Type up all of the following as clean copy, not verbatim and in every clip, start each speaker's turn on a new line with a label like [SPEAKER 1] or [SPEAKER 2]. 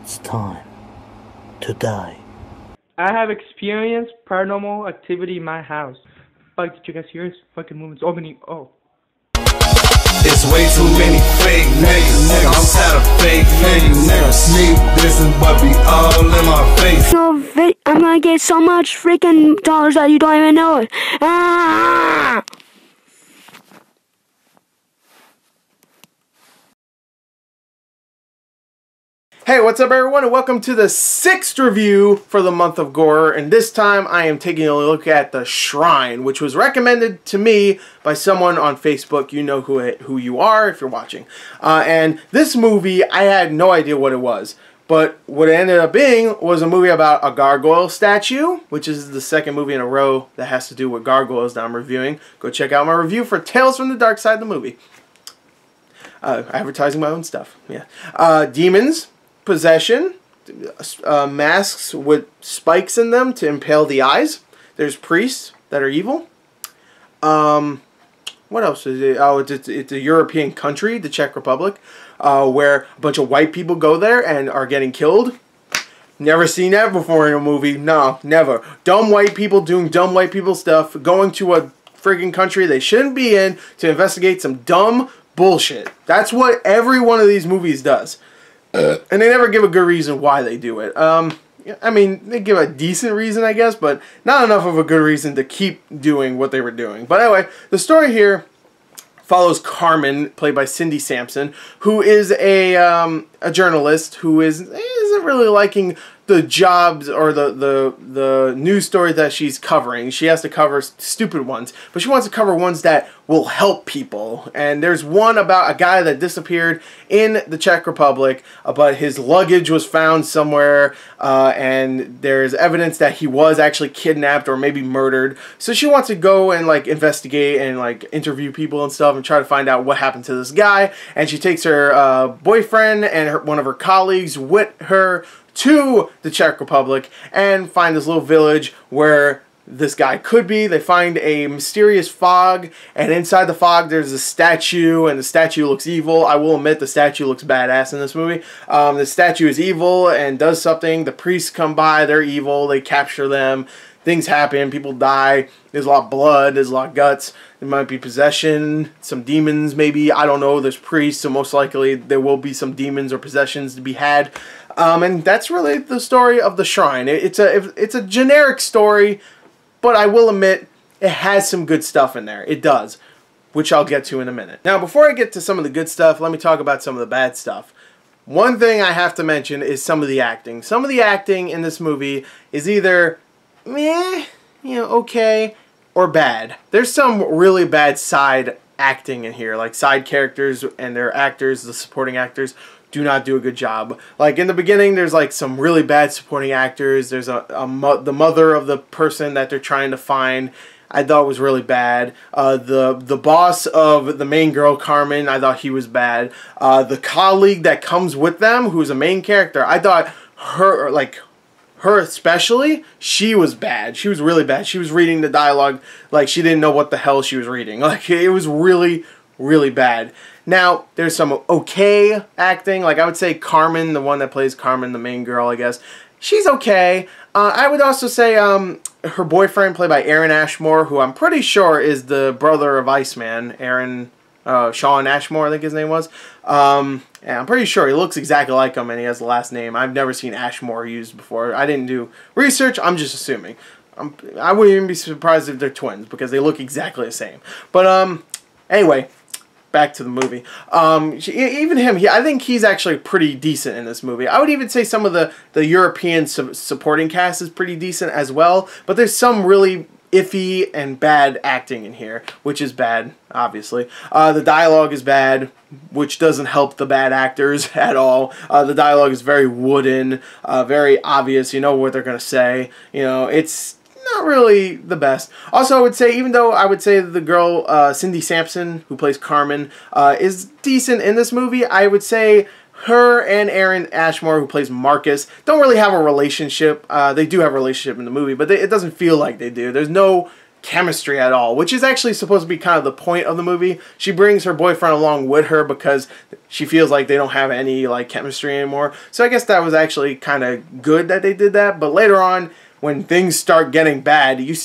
[SPEAKER 1] It's time to die.
[SPEAKER 2] I have experienced paranormal activity in my house. Fuck, did you guys hear this? Fucking movements opening. Oh.
[SPEAKER 3] It's way too many fake niggas. I'm tired of fake niggas. Sneak dissing, but be all in my face.
[SPEAKER 4] So I'm gonna get so much freaking dollars that you don't even know it. Ah!
[SPEAKER 5] Hey, what's up everyone, and welcome to the 6th review for the month of Gorror, and this time I am taking a look at The Shrine, which was recommended to me by someone on Facebook. You know who you are if you're watching. And this movie, I had no idea what it was, but what it ended up being was a movie about a gargoyle statue, which is the second movie in a row that has to do with gargoyles that I'm reviewing. Go check out my review for Tales from the Dark Side of the movie. Advertising my own stuff, yeah. Demons, possession, masks with spikes in them to impale the eyes. There's priests that are evil. What else is it? Oh, it's a European country, the Czech Republic, where a bunch of white people go there and are getting killed. Never seen that before in a movie. No, never. Dumb white people doing dumb white people stuff, going to a friggin' country they shouldn't be in to investigate some dumb bullshit. That's what every one of these movies does. And they never give a good reason why they do it. I mean, they give a decent reason, I guess, but not enough of a good reason to keep doing what they were doing. But anyway, the story here follows Carmen, played by Cindy Sampson, who is a journalist who isn't really liking the jobs or the news story that she's covering. She has to cover stupid ones, but she wants to cover ones that will help people. And there's one about a guy that disappeared in the Czech Republic, but his luggage was found somewhere, and there's evidence that he was actually kidnapped or maybe murdered. So she wants to go and like investigate and like interview people and stuff and try to find out what happened to this guy. And she takes her boyfriend and one of her colleagues with her to the Czech Republic and find this little village where this guy could be. They find a mysterious fog, and inside the fog there's a statue, and the statue looks evil. I will admit the statue looks badass in this movie. The statue is evil and does something. The priests come by, they're evil, they capture them. Things happen, people die, there's a lot of blood, there's a lot of guts, there might be possession, some demons maybe, I don't know, there's priests, so most likely there will be some demons or possessions to be had. And that's really the story of The Shrine. It's a generic story, but I will admit, it has some good stuff in there. It does, which I'll get to in a minute. Now, before I get to some of the good stuff, let me talk about some of the bad stuff. One thing I have to mention is some of the acting. Some of the acting in this movie is either meh, okay, or bad. There's some really bad side acting in here, like side characters and their actors, the supporting actors, do not do a good job. Like in the beginning, there's like some really bad supporting actors. There's the mother of the person that they're trying to find, I thought was really bad. The boss of the main girl, Carmen, I thought he was bad. The colleague that comes with them, who's a main character, I thought her especially, she was bad. She was really bad. She was reading the dialogue like she didn't know what the hell she was reading. Like, it was really, really bad. Now, there's some okay acting. Like, I would say Carmen, the one that plays Carmen, the main girl, I guess, she's okay. I would also say her boyfriend, played by Aaron Ashmore, who I'm pretty sure is the brother of Iceman, Sean Ashmore, I think his name was. And I'm pretty sure he looks exactly like him, and he has the last name. I've never seen Ashmore used before. I didn't do research. I'm just assuming. I wouldn't even be surprised if they're twins, because they look exactly the same. But anyway, back to the movie. Even him, I think he's actually pretty decent in this movie. I would even say some of the European supporting cast is pretty decent as well. But there's some really iffy and bad acting in here, which is bad, obviously. The dialogue is bad, which doesn't help the bad actors at all. The dialogue is very wooden, very obvious. You know what they're going to say. You know, it's not really the best. Also, I would say, even though I would say the girl, Cindy Sampson, who plays Carmen, is decent in this movie, I would say her and Aaron Ashmore, who plays Marcus, don't really have a relationship. They do have a relationship in the movie, but it doesn't feel like they do. There's no chemistry at all, which is actually supposed to be kind of the point of the movie. She brings her boyfriend along with her because she feels like they don't have any like chemistry anymore. So I guess that was actually kind of good that they did that. But later on, when things start getting bad, you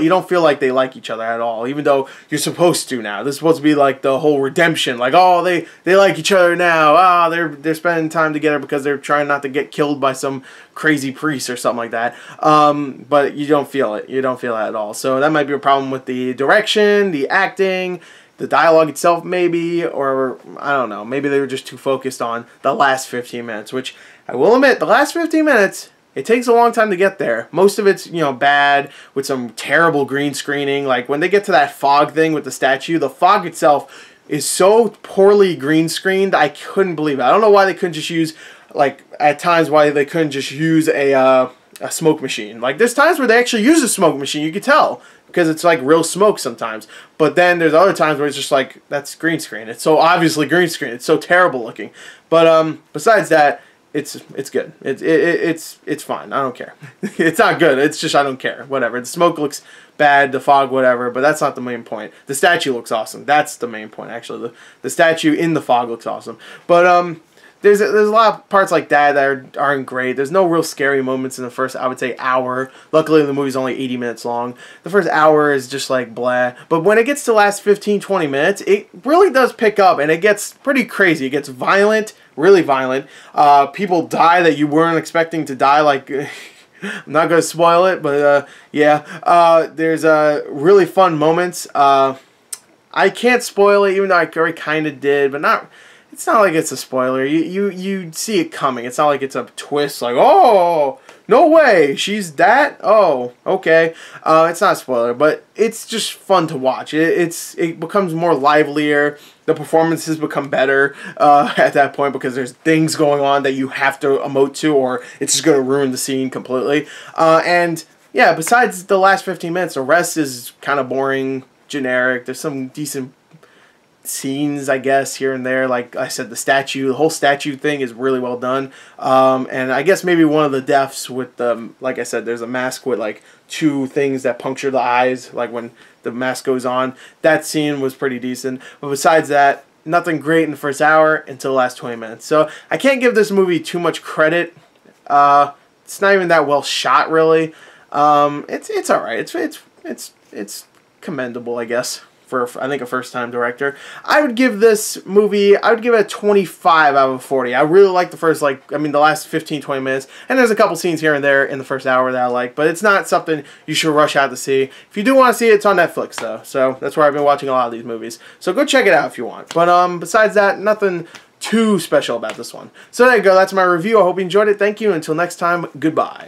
[SPEAKER 5] don't feel like they like each other at all, even though you're supposed to now. This is supposed to be like the whole redemption, like, oh, they like each other now. Ah, they're spending time together because they're trying not to get killed by some crazy priest or something like that. But you don't feel it. You don't feel that at all. So that might be a problem with the direction, the acting, the dialogue itself maybe, or I don't know. Maybe they were just too focused on the last 15 minutes, which I will admit, the last 15 minutes, it takes a long time to get there. Most of it's, bad with some terrible green screening. Like when they get to that fog thing with the statue, the fog itself is so poorly green screened, I couldn't believe it. I don't know why they couldn't just use, like, at times why they couldn't just use a smoke machine. Like there's times where they actually use a smoke machine, you could tell, because it's like real smoke sometimes. But then there's other times where it's just like, that's green screen. It's so obviously green screen. It's so terrible looking. But besides that, it's good. It's fine. I don't care. It's not good. It's just I don't care. Whatever. The smoke looks bad. The fog, whatever. But that's not the main point. The statue looks awesome. That's the main point. Actually, the statue in the fog looks awesome. But there's a lot of parts like that aren't great. There's no real scary moments in the first, I would say, hour. Luckily, the movie's only 80 minutes long. The first hour is just like blah. But when it gets to the last 15-20 minutes, it really does pick up and it gets pretty crazy. It gets violent. Really violent. People die that you weren't expecting to die. Like, I'm not going to spoil it, but yeah. There's really fun moments. I can't spoil it, even though I already kind of did, but not. It's not like it's a spoiler. You see it coming. It's not like it's a twist. Like, oh, no way, she's that. Oh, okay. It's not a spoiler, but it's just fun to watch. It becomes more livelier. The performances become better at that point because there's things going on that you have to emote to, or it's just going to ruin the scene completely. And yeah, besides the last 15 minutes, the rest is kind of boring, generic. There's some decent scenes, I guess, here and there. Like I said, the whole statue thing is really well done. And I guess maybe one of the deaths with like I said, there's a mask with like 2 things that puncture the eyes, like when the mask goes on. That scene was pretty decent. But besides that, nothing great in the first hour until the last 20 minutes. So I can't give this movie too much credit. It's not even that well shot, really. It's all right. It's commendable, I guess, for I think a first-time director. I would give this movie, it a 25 out of 40. I really like the first, the last 15-20 minutes, and there's a couple scenes here and there in the first hour that I like, but it's not something you should rush out to see. If you do want to see it, it's on Netflix, though, so that's where I've been watching a lot of these movies. So go check it out if you want. But besides that, nothing too special about this one. So there you go, that's my review. I hope you enjoyed it. Thank you, until next time, goodbye.